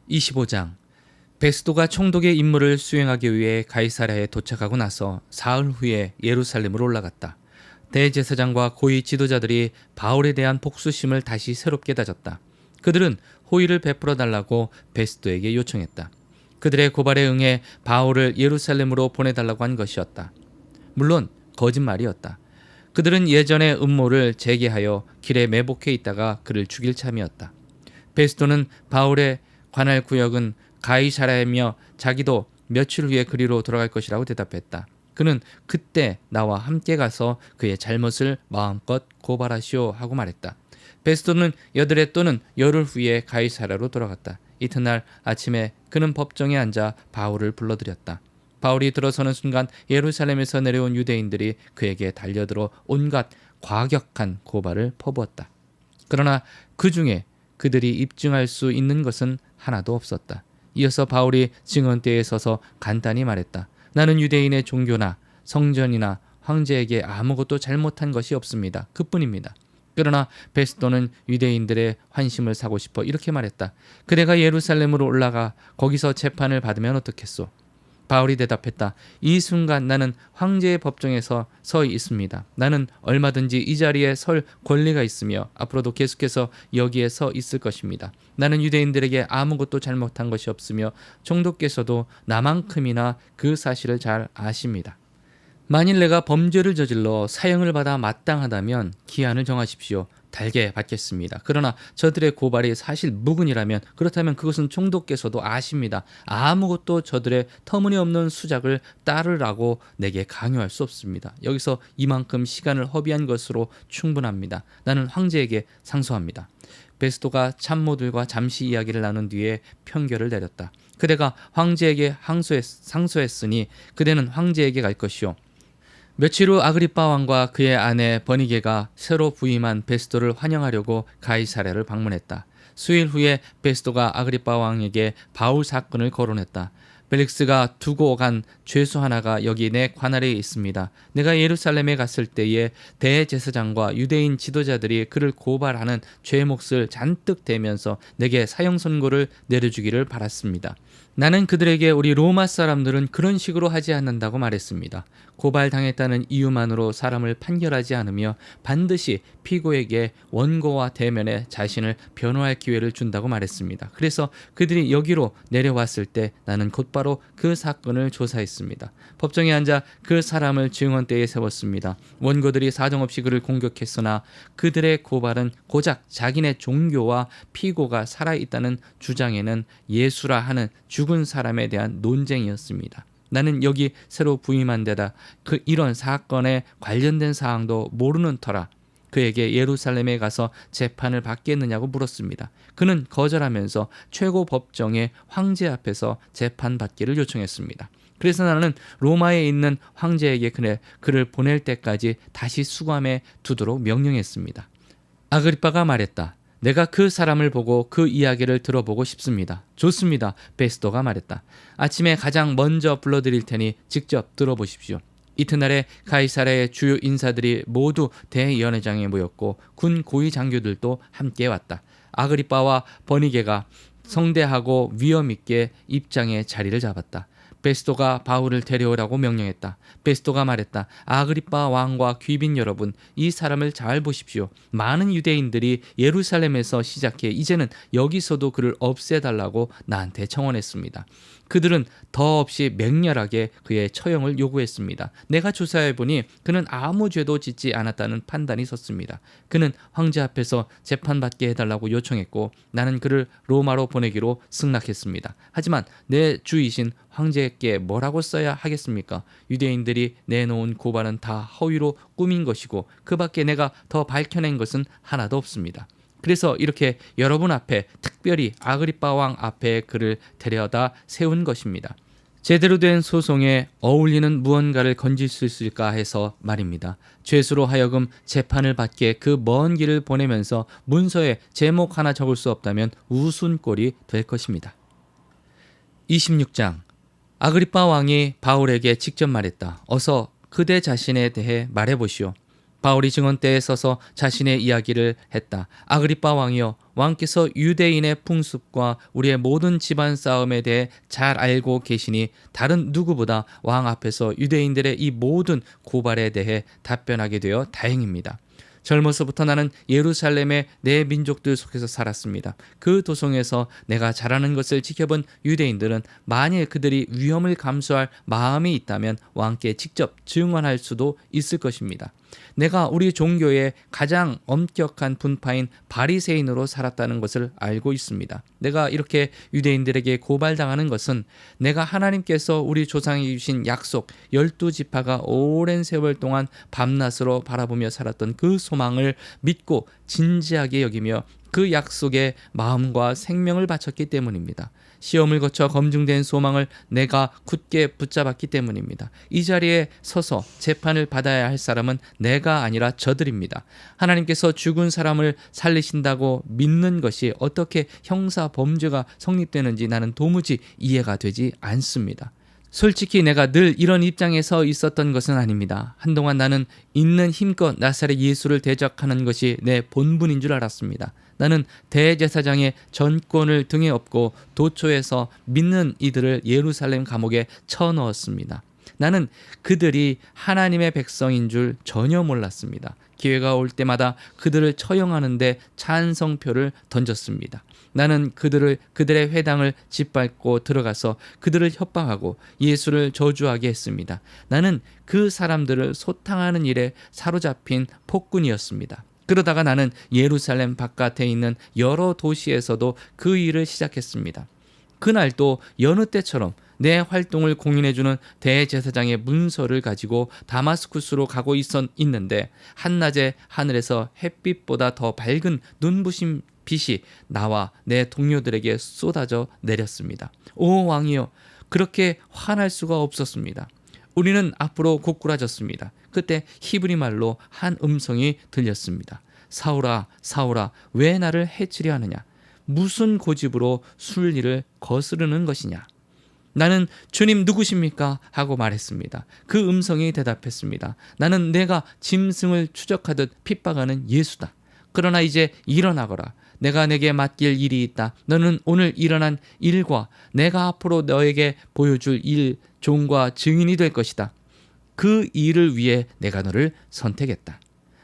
25장. 베스도가 총독의 임무를 수행하기 위해 가이사랴에 도착하고 나서 사흘 후에 예루살렘으로 올라갔다. 대제사장과 고위 지도자들이 바울에 대한 복수심을 다시 새롭게 다졌다. 그들은 호의를 베풀어 달라고 베스도에게 요청했다. 그들의 고발에 응해 바울을 예루살렘으로 보내달라고 한 것이었다. 물론 거짓말이었다. 그들은 예전의 음모를 재개하여 길에 매복해 있다가 그를 죽일 참이었다. 베스도는 바울의 관할 구역은 가이사랴이며 자기도 며칠 후에 그리로 돌아갈 것이라고 대답했다. 그는 그때 나와 함께 가서 그의 잘못을 마음껏 고발하시오 하고 말했다. 베스도는 여드레 또는 열흘 후에 가이사랴로 돌아갔다. 이튿날 아침에 그는 법정에 앉아 바울을 불러들였다. 바울이 들어서는 순간 예루살렘에서 내려온 유대인들이 그에게 달려들어 온갖 과격한 고발을 퍼부었다. 그러나 그 중에 그들이 입증할 수 있는 것은 하나도 없었다. 이어서 바울이 증언대에 서서 간단히 말했다. 나는 유대인의 종교나 성전이나 황제에게 아무것도 잘못한 것이 없습니다. 그뿐입니다. 그러나 베스도는 유대인들의 환심을 사고 싶어 이렇게 말했다. 그대가 예루살렘으로 올라가 거기서 재판을 받으면 어떻겠소? 바울이 대답했다. 이 순간 나는 황제의 법정에서 서 있습니다. 나는 얼마든지 이 자리에 설 권리가 있으며 앞으로도 계속해서 여기에 서 있을 것입니다. 나는 유대인들에게 아무것도 잘못한 것이 없으며 총독께서도 나만큼이나 그 사실을 잘 아십니다. 만일 내가 범죄를 저질러 사형을 받아 마땅하다면 기한을 정하십시오. 달게 받겠습니다. 그러나 저들의 고발이 사실 무근이라면 그렇다면 그것은 총독께서도 아십니다. 아무것도 저들의 터무니없는 수작을 따르라고 내게 강요할 수 없습니다. 여기서 이만큼 시간을 허비한 것으로 충분합니다. 나는 황제에게 상소합니다. 베스도가 참모들과 잠시 이야기를 나눈 뒤에 편결을 내렸다. 그대가 황제에게 상소했으니 그대는 황제에게 갈 것이요. 며칠 후 아그리빠 왕과 그의 아내 버니게가 새로 부임한 베스도를 환영하려고 가이사랴를 방문했다. 수일 후에 베스도가 아그리빠 왕에게 바울 사건을 거론했다. 벨릭스가 두고 간 죄수 하나가 여기 내 관할에 있습니다. 내가 예루살렘에 갔을 때에 대제사장과 유대인 지도자들이 그를 고발하는 죄 몫을 잔뜩 대면서 내게 사형 선고를 내려주기를 바랐습니다. 나는 그들에게 우리 로마 사람들은 그런 식으로 하지 않는다고 말했습니다. 고발당했다는 이유만으로 사람을 판결하지 않으며 반드시 피고에게 원고와 대면에 자신을 변호할 기회를 준다고 말했습니다. 그래서 그들이 여기로 내려왔을 때 나는 곧바로 그 사건을 조사했습니다. 법정에 앉아 그 사람을 증언대에 세웠습니다. 원고들이 사정없이 그를 공격했으나 그들의 고발은 고작 자기네 종교와 피고가 살아있다는 주장에는 예수라 하는 죽은 사람에 대한 논쟁이었습니다. 나는 여기 새로 부임한 데다 이런 사건에 관련된 사항도 모르는 터라 그에게 예루살렘에 가서 재판을 받겠느냐고 물었습니다. 그는 거절하면서 최고 법정의 황제 앞에서 재판받기를 요청했습니다. 그래서 나는 로마에 있는 황제에게 그를 보낼 때까지 다시 수감해 두도록 명령했습니다. 아그리빠가 말했다. 내가 그 사람을 보고 그 이야기를 들어보고 싶습니다. 좋습니다. 베스도가 말했다. 아침에 가장 먼저 불러드릴 테니 직접 들어보십시오. 이튿날에 가이사랴의 주요 인사들이 모두 대연회장에 모였고 군 고위 장교들도 함께 왔다. 아그리빠와 버니게가 성대하고 위엄 있게 입장에 자리를 잡았다. 베스도가 바울을 데려오라고 명령했다. 베스도가 말했다. 아그리빠 왕과 귀빈 여러분, 이 사람을 잘 보십시오. 많은 유대인들이 예루살렘에서 시작해 이제는 여기서도 그를 없애달라고 나한테 청원했습니다. 그들은 더없이 맹렬하게 그의 처형을 요구했습니다. 내가 조사해보니 그는 아무 죄도 짓지 않았다는 판단이 섰습니다. 그는 황제 앞에서 재판받게 해달라고 요청했고 나는 그를 로마로 보내기로 승낙했습니다. 하지만 내 주이신 황제께 뭐라고 써야 하겠습니까? 유대인들이 내놓은 고발은 다 허위로 꾸민 것이고 그 밖에 내가 더 밝혀낸 것은 하나도 없습니다. 그래서 이렇게 여러분 앞에 특별히 아그리빠 왕 앞에 그를 데려다 세운 것입니다. 제대로 된 소송에 어울리는 무언가를 건질 수 있을까 해서 말입니다. 죄수로 하여금 재판을 받게 그 먼 길을 보내면서 문서에 제목 하나 적을 수 없다면 우스운꼴이 될 것입니다. 26장. 아그리빠 왕이 바울에게 직접 말했다. 어서 그대 자신에 대해 말해보시오. 바울이 증언대에 서서 자신의 이야기를 했다. 아그리빠 왕이여, 왕께서 유대인의 풍습과 우리의 모든 집안 싸움에 대해 잘 알고 계시니 다른 누구보다 왕 앞에서 유대인들의 이 모든 고발에 대해 답변하게 되어 다행입니다. 젊어서부터 나는 예루살렘의 내 민족들 속에서 살았습니다. 그 도성에서 내가 잘하는 것을 지켜본 유대인들은 만일 그들이 위험을 감수할 마음이 있다면 왕께 직접 증언할 수도 있을 것입니다. 내가 우리 종교의 가장 엄격한 분파인 바리새인으로 살았다는 것을 알고 있습니다. 내가 이렇게 유대인들에게 고발당하는 것은 내가 하나님께서 우리 조상에게 주신 약속 12지파가 오랜 세월 동안 밤낮으로 바라보며 살았던 그 소망을 믿고 진지하게 여기며 그 약속에 마음과 생명을 바쳤기 때문입니다. 시험을 거쳐 검증된 소망을 내가 굳게 붙잡았기 때문입니다. 이 자리에 서서 재판을 받아야 할 사람은 내가 아니라 저들입니다. 하나님께서 죽은 사람을 살리신다고 믿는 것이 어떻게 형사 범죄가 성립되는지 나는 도무지 이해가 되지 않습니다. 솔직히 내가 늘 이런 입장에 서 있었던 것은 아닙니다. 한동안 나는 있는 힘껏 나사렛 예수를 대적하는 것이 내 본분인 줄 알았습니다. 나는 대제사장의 전권을 등에 업고 도초에서 믿는 이들을 예루살렘 감옥에 쳐넣었습니다. 나는 그들이 하나님의 백성인 줄 전혀 몰랐습니다. 기회가 올 때마다 그들을 처형하는데 찬성표를 던졌습니다. 나는 그들의 회당을 짓밟고 들어가서 그들을 협박하고 예수를 저주하게 했습니다. 나는 그 사람들을 소탕하는 일에 사로잡힌 폭군이었습니다. 그러다가 나는 예루살렘 바깥에 있는 여러 도시에서도 그 일을 시작했습니다. 그날 또 여느 때처럼 내 활동을 공인해주는 대제사장의 문서를 가지고 다마스쿠스로 가고 있는데 한낮에 하늘에서 햇빛보다 더 밝은 눈부신 빛이 나와 내 동료들에게 쏟아져 내렸습니다. 오 왕이여, 그렇게 화날 수가 없었습니다. 우리는 앞으로 고꾸라졌습니다. 그때 히브리 말로 한 음성이 들렸습니다. 사울아, 사울아, 왜 나를 해치려 하느냐? 무슨 고집으로 순리를 거스르는 것이냐? 나는 주님 누구십니까? 하고 말했습니다. 그 음성이 대답했습니다. 나는 내가 짐승을 추적하듯 핍박하는 예수다. 그러나 이제 일어나거라. 내가 내게 맡길 일이 있다. 너는 오늘 일어난 일과 내가 앞으로 너에게 보여줄 일, 종과 증인이 될 것이다. 그 일을 위해 내가 너를 선택했다.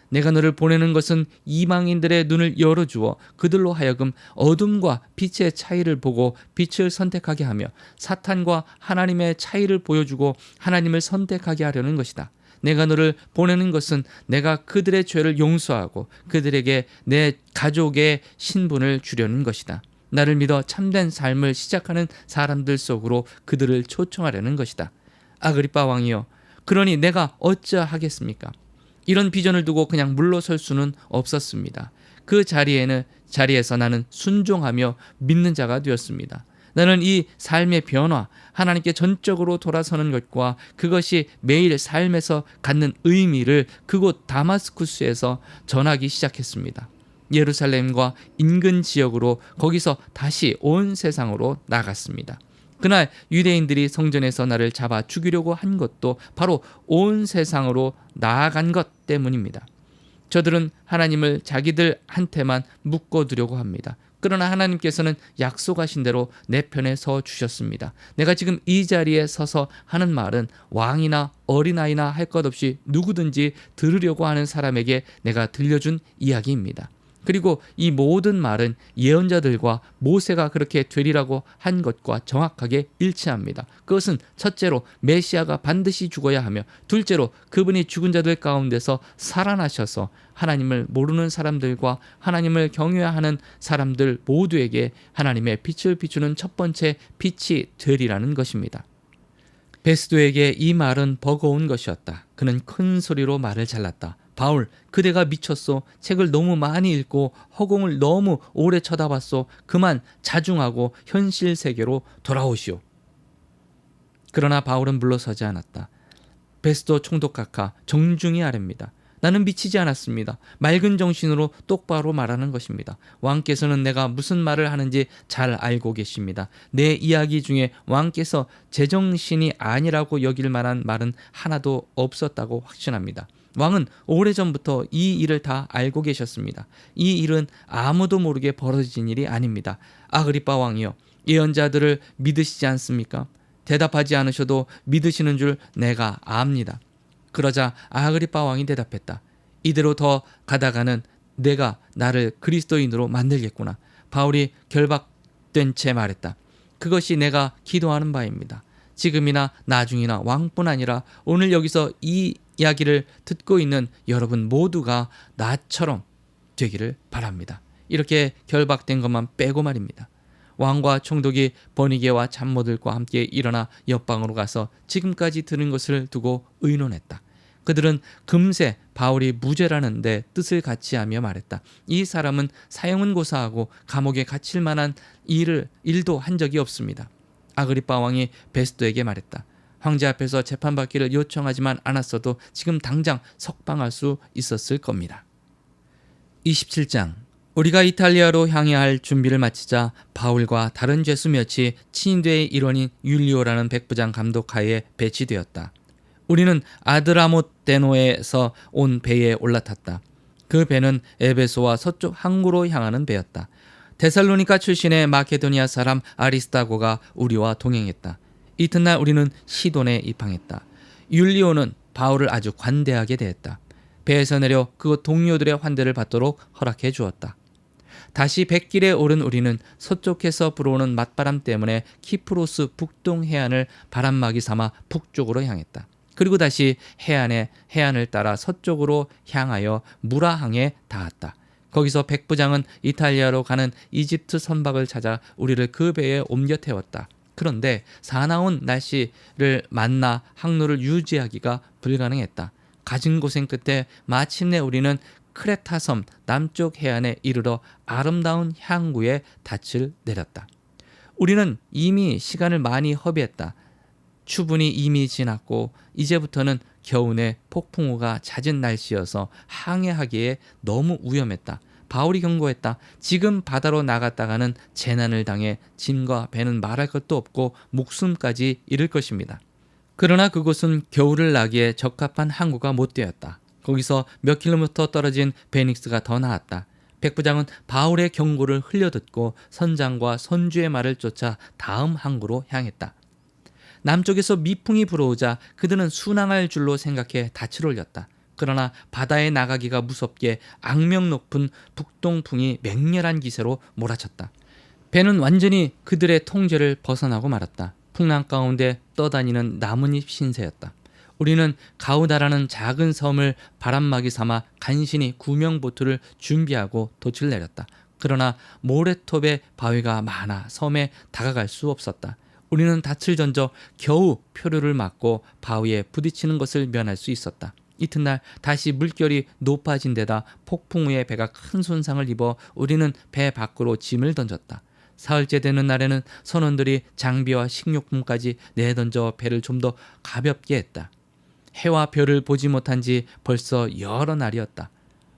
내가 너를 보내는 것은 이방인들의 눈을 열어주어 그들로 하여금 어둠과 빛의 차이를 보고 빛을 선택하게 하며 사탄과 하나님의 차이를 보여주고 하나님을 선택하게 하려는 것이다. 내가 너를 보내는 것은 내가 그들의 죄를 용서하고 그들에게 내 가족의 신분을 주려는 것이다. 나를 믿어 참된 삶을 시작하는 사람들 속으로 그들을 초청하려는 것이다. 아그리빠 왕이여, 그러니 내가 어찌하겠습니까? 이런 비전을 두고 그냥 물러설 수는 없었습니다. 그 자리에서 나는 순종하며 믿는 자가 되었습니다. 나는 이 삶의 변화, 하나님께 전적으로 돌아서는 것과 그것이 매일 삶에서 갖는 의미를 그곳 다마스쿠스에서 전하기 시작했습니다. 예루살렘과 인근 지역으로, 거기서 다시 온 세상으로 나갔습니다. 그날 유대인들이 성전에서 나를 잡아 죽이려고 한 것도 바로 온 세상으로 나아간 것 때문입니다. 저들은 하나님을 자기들한테만 묶어두려고 합니다. 그러나 하나님께서는 약속하신 대로 내 편에 서 주셨습니다. 내가 지금 이 자리에 서서 하는 말은 왕이나 어린아이나 할 것 없이 누구든지 들으려고 하는 사람에게 내가 들려준 이야기입니다. 그리고 이 모든 말은 예언자들과 모세가 그렇게 되리라고 한 것과 정확하게 일치합니다. 그것은 첫째로 메시아가 반드시 죽어야 하며, 둘째로 그분이 죽은 자들 가운데서 살아나셔서 하나님을 모르는 사람들과 하나님을 경외하는 사람들 모두에게 하나님의 빛을 비추는 첫 번째 빛이 되리라는 것입니다. 베스도에게 이 말은 버거운 것이었다. 그는 큰 소리로 말을 잘랐다. 바울, 그대가 미쳤소. 책을 너무 많이 읽고 허공을 너무 오래 쳐다봤소. 그만 자중하고 현실 세계로 돌아오시오. 그러나 바울은 물러서지 않았다. 베스도 총독각하, 정중히 아뢰입니다. 나는 미치지 않았습니다. 맑은 정신으로 똑바로 말하는 것입니다. 왕께서는 내가 무슨 말을 하는지 잘 알고 계십니다. 내 이야기 중에 왕께서 제정신이 아니라고 여길 만한 말은 하나도 없었다고 확신합니다. 왕은 오래전부터 이 일을 다 알고 계셨습니다. 이 일은 아무도 모르게 벌어진 일이 아닙니다. 아그리빠 왕이여, 예언자들을 믿으시지 않습니까? 대답하지 않으셔도 믿으시는 줄 내가 압니다. 그러자 아그리빠 왕이 대답했다. 이대로 더 가다가는 내가 나를 그리스도인으로 만들겠구나. 바울이 결박된 채 말했다. 그것이 내가 기도하는 바입니다. 지금이나 나중이나 왕뿐 아니라 오늘 여기서 이 이야기를 듣고 있는 여러분 모두가 나처럼 되기를 바랍니다. 이렇게 결박된 것만 빼고 말입니다. 왕과 총독이 버니게와 참모들과 함께 일어나 옆방으로 가서 지금까지 들은 것을 두고 의논했다. 그들은 금세 바울이 무죄라는 데 뜻을 같이 하며 말했다. 이 사람은 사형은 고사하고 감옥에 갇힐 만한 일도 한 적이 없습니다. 아그리빠 왕이 베스도에게 말했다. 황제 앞에서 재판받기를 요청하지만 않았어도 지금 당장 석방할 수 있었을 겁니다. 27장. 우리가 이탈리아로 향해야 할 준비를 마치자 바울과 다른 죄수 몇이 친인대의 일원인 율리오라는 백부장 감독하에 배치되었다. 우리는 아드라모테노에서 온 배에 올라탔다. 그 배는 에베소와 서쪽 항구로 향하는 배였다. 데살로니가 출신의 마케도니아 사람 아리스타고가 우리와 동행했다. 이튿날 우리는 시돈에 입항했다. 율리오는 바울을 아주 관대하게 대했다. 배에서 내려 그곳 동료들의 환대를 받도록 허락해 주었다. 다시 뱃길에 오른 우리는 서쪽에서 불어오는 맞바람 때문에 키프로스 북동 해안을 바람막이 삼아 북쪽으로 향했다. 그리고 다시 해안을 따라 서쪽으로 향하여 무라항에 닿았다. 거기서 백부장은 이탈리아로 가는 이집트 선박을 찾아 우리를 그 배에 옮겨 태웠다. 그런데 사나운 날씨를 만나 항로를 유지하기가 불가능했다. 가진 고생 끝에 마침내 우리는 크레타 섬 남쪽 해안에 이르러 아름다운 항구에 닻을 내렸다. 우리는 이미 시간을 많이 허비했다. 추분이 이미 지났고 이제부터는 겨우내 폭풍우가 잦은 날씨여서 항해하기에 너무 위험했다. 바울이 경고했다. 지금 바다로 나갔다가는 재난을 당해 짐과 배는 말할 것도 없고 목숨까지 잃을 것입니다. 그러나 그곳은 겨울을 나기에 적합한 항구가 못 되었다. 거기서 몇 킬로미터 떨어진 베닉스가 더 나았다. 백부장은 바울의 경고를 흘려듣고 선장과 선주의 말을 쫓아 다음 항구로 향했다. 남쪽에서 미풍이 불어오자 그들은 순항할 줄로 생각해 닻을 올렸다. 그러나 바다에 나가기가 무섭게 악명 높은 북동풍이 맹렬한 기세로 몰아쳤다. 배는 완전히 그들의 통제를 벗어나고 말았다. 풍랑 가운데 떠다니는 나뭇잎 신세였다. 우리는 가우다라는 작은 섬을 바람막이 삼아 간신히 구명보트를 준비하고 돛을 내렸다. 그러나 모래톱의 바위가 많아 섬에 다가갈 수 없었다. 우리는 닻을 던져 겨우 표류를 막고 바위에 부딪히는 것을 면할 수 있었다. 이튿날 다시 물결이 높아진 데다 폭풍우에 배가 큰 손상을 입어 우리는 배 밖으로 짐을 던졌다. 사흘째 되는 날에는 선원들이 장비와 식료품까지 내던져 배를 좀 더 가볍게 했다. 해와 별을 보지 못한 지 벌써 여러 날이었다.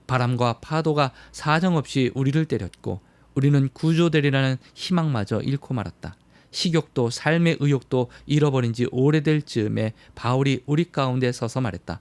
바람과 파도가 사정없이 우리를 때렸고 우리는 구조되리라는 희망마저 잃고 말았다. 식욕도 삶의 의욕도 잃어버린 지 오래될 즈음에 바울이 우리 가운데 서서 말했다.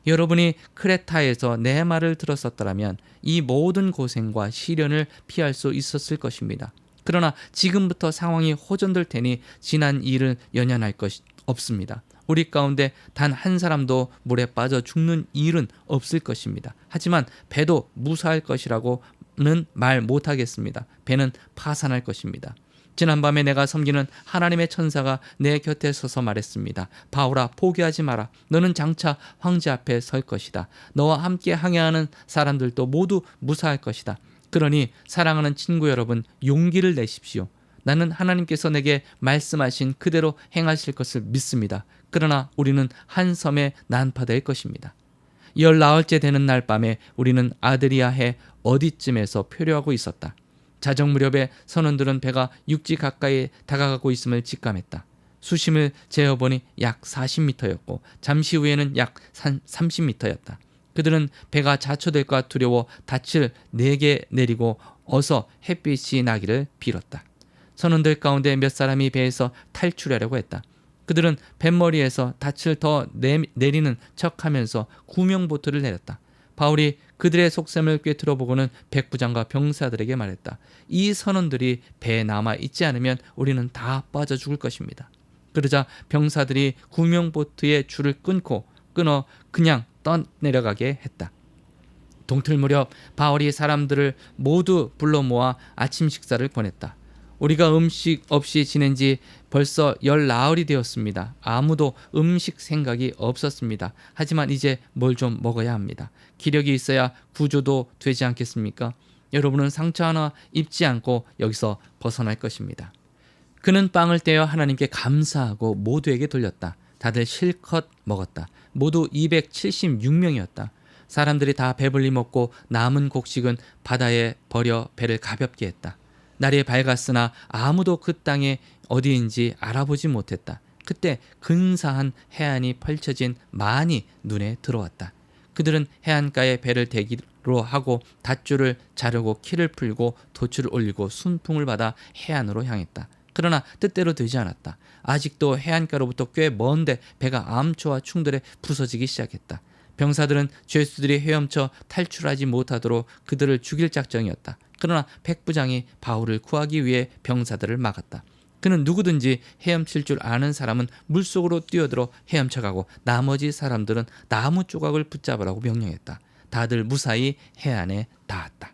여러분이 크레타에서 내 말을 들었었더라면 이 모든 고생과 시련을 피할 수 있었을 것입니다. 그러나 지금부터 상황이 호전될 테니 지난 일을 연연할 것이 없습니다. 우리 가운데 단 한 사람도 물에 빠져 죽는 일은 없을 것입니다. 하지만 배도 무사할 것이라고는 말 못하겠습니다. 배는 파산할 것입니다. 지난밤에 내가 섬기는 하나님의 천사가 내 곁에 서서 말했습니다. 바울아, 포기하지 마라. 너는 장차 황제 앞에 설 것이다. 너와 함께 항해하는 사람들도 모두 무사할 것이다. 그러니 사랑하는 친구 여러분, 용기를 내십시오. 나는 하나님께서 내게 말씀하신 그대로 행하실 것을 믿습니다. 그러나 우리는 한 섬에 난파될 것입니다. 19일째 되는 날 밤에 우리는 아드리아해 어디쯤에서 표류하고 있었다. 자정 무렵에 선원들은 배가 육지 가까이 다가가고 있음을 직감했다. 수심을 재어보니 약 40m였고 잠시 후에는 약 30m였다. 그들은 배가 자초될까 두려워 닻을 4개 내리고 어서 햇빛이 나기를 빌었다. 선원들 가운데 몇 사람이 배에서 탈출하려고 했다. 그들은 뱃머리에서 닻을 더 내리는 척하면서 구명보트를 내렸다. 바울이 그들의 속셈을 꿰뚫어 보고는 백부장과 병사들에게 말했다. 이 선원들이 배에 남아 있지 않으면 우리는 다 빠져 죽을 것입니다. 그러자 병사들이 구명보트의 줄을 끊어 그냥 떠내려가게 했다. 동틀 무렵 바울이 사람들을 모두 불러 모아 아침 식사를 권했다. 우리가 음식 없이 지낸 지 벌써 열 나흘이 되었습니다. 아무도 음식 생각이 없었습니다. 하지만 이제 뭘 좀 먹어야 합니다. 기력이 있어야 구조도 되지 않겠습니까? 여러분은 상처 하나 입지 않고 여기서 벗어날 것입니다. 그는 빵을 떼어 하나님께 감사하고 모두에게 돌렸다. 다들 실컷 먹었다. 모두 276명이었다. 사람들이 다 배불리 먹고 남은 곡식은 바다에 버려 배를 가볍게 했다. 날이 밝았으나 아무도 그 땅에 어디인지 알아보지 못했다. 그때 근사한 해안이 펼쳐진 만이 눈에 들어왔다. 그들은 해안가에 배를 대기로 하고 닷줄을 자르고 키를 풀고 돛을 올리고 순풍을 받아 해안으로 향했다. 그러나 뜻대로 되지 않았다. 아직도 해안가로부터 꽤 먼데 배가 암초와 충돌해 부서지기 시작했다. 병사들은 죄수들이 헤엄쳐 탈출하지 못하도록 그들을 죽일 작정이었다. 그러나 백부장이 바울을 구하기 위해 병사들을 막았다. 그는 누구든지 헤엄칠 줄 아는 사람은 물속으로 뛰어들어 헤엄쳐가고 나머지 사람들은 나무 조각을 붙잡으라고 명령했다. 다들 무사히 해안에 닿았다.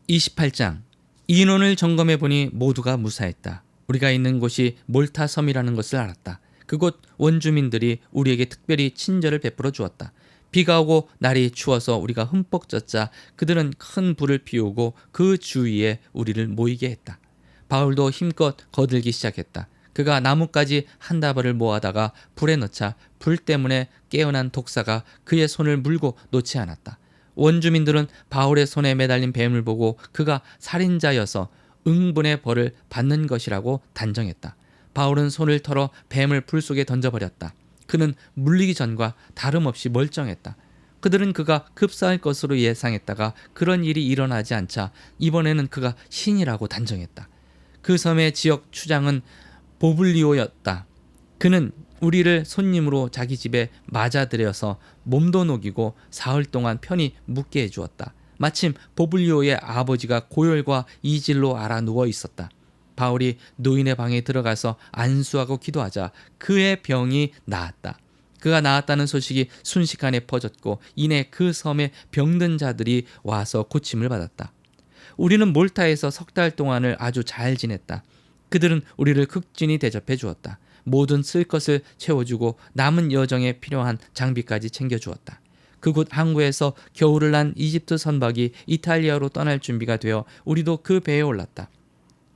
28장. 인원을 점검해 보니 모두가 무사했다. 우리가 있는 곳이 몰타 섬이라는 것을 알았다. 그곳 원주민들이 우리에게 특별히 친절을 베풀어 주었다. 비가 오고 날이 추워서 우리가 흠뻑 젖자 그들은 큰 불을 피우고 그 주위에 우리를 모이게 했다. 바울도 힘껏 거들기 시작했다. 그가 나뭇가지 한 다발을 모아다가 불에 넣자 불 때문에 깨어난 독사가 그의 손을 물고 놓지 않았다. 원주민들은 바울의 손에 매달린 뱀을 보고 그가 살인자여서 응분의 벌을 받는 것이라고 단정했다. 바울은 손을 털어 뱀을 불 속에 던져버렸다. 그는 물리기 전과 다름없이 멀쩡했다. 그들은 그가 급사할 것으로 예상했다가 그런 일이 일어나지 않자 이번에는 그가 신이라고 단정했다. 그 섬의 지역 추장은 보블리오였다. 그는 우리를 손님으로 자기 집에 맞아들여서 몸도 녹이고 사흘 동안 편히 묵게 해주었다. 마침 보블리오의 아버지가 고열과 이질로 앓아 누워 있었다. 바울이 노인의 방에 들어가서 안수하고 기도하자 그의 병이 나았다. 그가 나았다는 소식이 순식간에 퍼졌고 이내 그 섬에 병든 자들이 와서 고침을 받았다. 우리는 몰타에서 석 달 동안을 아주 잘 지냈다. 그들은 우리를 극진히 대접해 주었다. 모든 쓸 것을 채워주고 남은 여정에 필요한 장비까지 챙겨주었다. 그곳 항구에서 겨울을 난 이집트 선박이 이탈리아로 떠날 준비가 되어 우리도 그 배에 올랐다.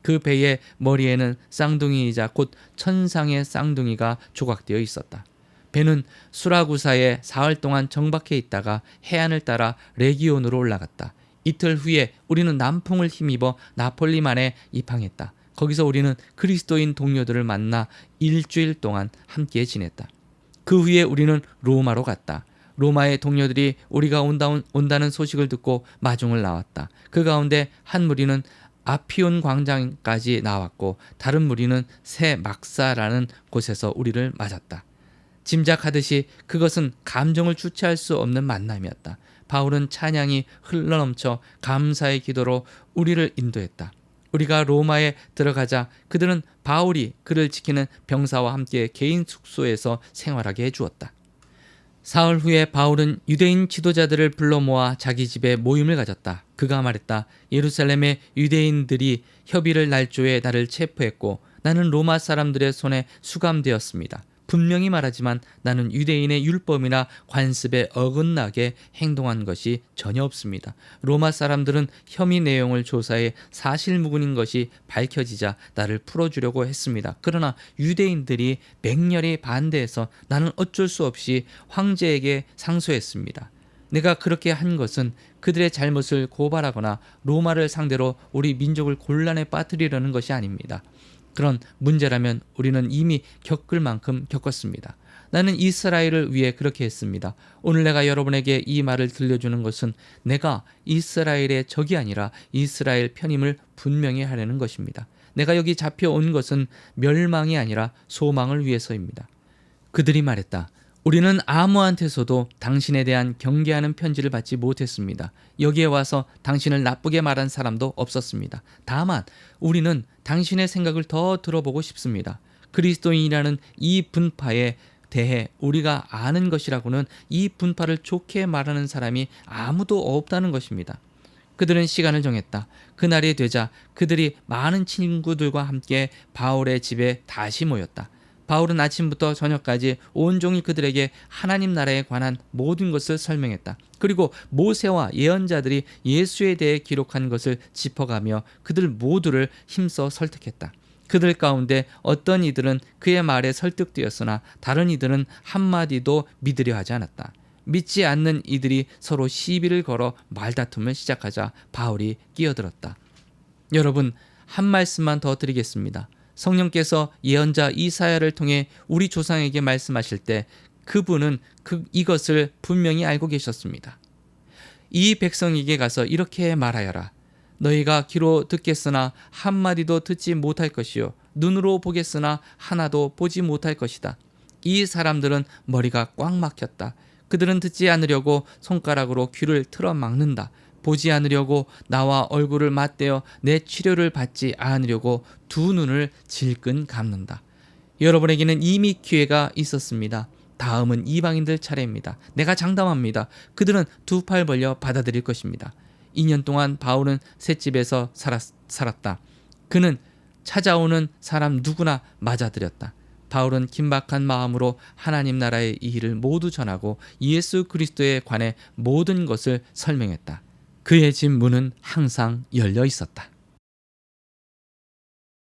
그 배의 머리에는 쌍둥이이자 곧 천상의 쌍둥이가 조각되어 있었다. 배는 수라구사에 사흘 동안 정박해 있다가 해안을 따라 레기온으로 올라갔다. 이틀 후에 우리는 남풍을 힘입어 나폴리만에 입항했다. 거기서 우리는 그리스도인 동료들을 만나 일주일 동안 함께 지냈다. 그 후에 우리는 로마로 갔다. 로마의 동료들이 우리가 온다는 소식을 듣고 마중을 나왔다. 그 가운데 한 무리는 아피온 광장까지 나왔고 다른 무리는 새 막사라는 곳에서 우리를 맞았다. 짐작하듯이 그것은 감정을 주체할 수 없는 만남이었다. 바울은 찬양이 흘러넘쳐 감사의 기도로 우리를 인도했다. 우리가 로마에 들어가자 그들은 바울이 그를 지키는 병사와 함께 개인 숙소에서 생활하게 해주었다. 사흘 후에 바울은 유대인 지도자들을 불러 모아 자기 집에 모임을 가졌다. 그가 말했다. 예루살렘의 유대인들이 협의를 날조에 나를 체포했고 나는 로마 사람들의 손에 수감되었습니다. 분명히 말하지만 나는 유대인의 율법이나 관습에 어긋나게 행동한 것이 전혀 없습니다. 로마 사람들은 혐의 내용을 조사해 사실무근인 것이 밝혀지자 나를 풀어주려고 했습니다. 그러나 유대인들이 맹렬히 반대해서 나는 어쩔 수 없이 황제에게 상소했습니다. 내가 그렇게 한 것은 그들의 잘못을 고발하거나 로마를 상대로 우리 민족을 곤란에 빠뜨리려는 것이 아닙니다. 그런 문제라면 우리는 이미 겪을 만큼 겪었습니다. 나는 이스라엘을 위해 그렇게 했습니다. 오늘 내가 여러분에게 이 말을 들려주는 것은 내가 이스라엘의 적이 아니라 이스라엘 편임을 분명히 하려는 것입니다. 내가 여기 잡혀온 것은 멸망이 아니라 소망을 위해서입니다. 그들이 말했다. 우리는 아무한테서도 당신에 대한 경계하는 편지를 받지 못했습니다. 여기에 와서 당신을 나쁘게 말한 사람도 없었습니다. 다만 우리는 당신의 생각을 더 들어보고 싶습니다. 그리스도인이라는 이 분파에 대해 우리가 아는 것이라고는 이 분파를 좋게 말하는 사람이 아무도 없다는 것입니다. 그들은 시간을 정했다. 그날이 되자 그들이 많은 친구들과 함께 바울의 집에 다시 모였다. 바울은 아침부터 저녁까지 온종일 그들에게 하나님 나라에 관한 모든 것을 설명했다. 그리고 모세와 예언자들이 예수에 대해 기록한 것을 짚어가며 그들 모두를 힘써 설득했다. 그들 가운데 어떤 이들은 그의 말에 설득되었으나 다른 이들은 한마디도 믿으려 하지 않았다. 믿지 않는 이들이 서로 시비를 걸어 말다툼을 시작하자 바울이 끼어들었다. 여러분, 한 말씀만 더 드리겠습니다. 성령께서 예언자 이사야를 통해 우리 조상에게 말씀하실 때 그분은 이것을 분명히 알고 계셨습니다. 이 백성에게 가서 이렇게 말하여라. 너희가 귀로 듣겠으나 한마디도 듣지 못할 것이요 눈으로 보겠으나 하나도 보지 못할 것이다. 이 사람들은 머리가 꽉 막혔다. 그들은 듣지 않으려고 손가락으로 귀를 틀어 막는다. 보지 않으려고 나와 얼굴을 맞대어 내 치료를 받지 않으려고 두 눈을 질끈 감는다. 여러분에게는 이미 기회가 있었습니다. 다음은 이방인들 차례입니다. 내가 장담합니다. 그들은 두 팔 벌려 받아들일 것입니다. 2년 동안 바울은 셋집에서 살았다. 그는 찾아오는 사람 누구나 맞아들였다. 바울은 긴박한 마음으로 하나님 나라의 이 일을 모두 전하고 예수 그리스도에 관해 모든 것을 설명했다. 그의 집 문은 항상 열려 있었다.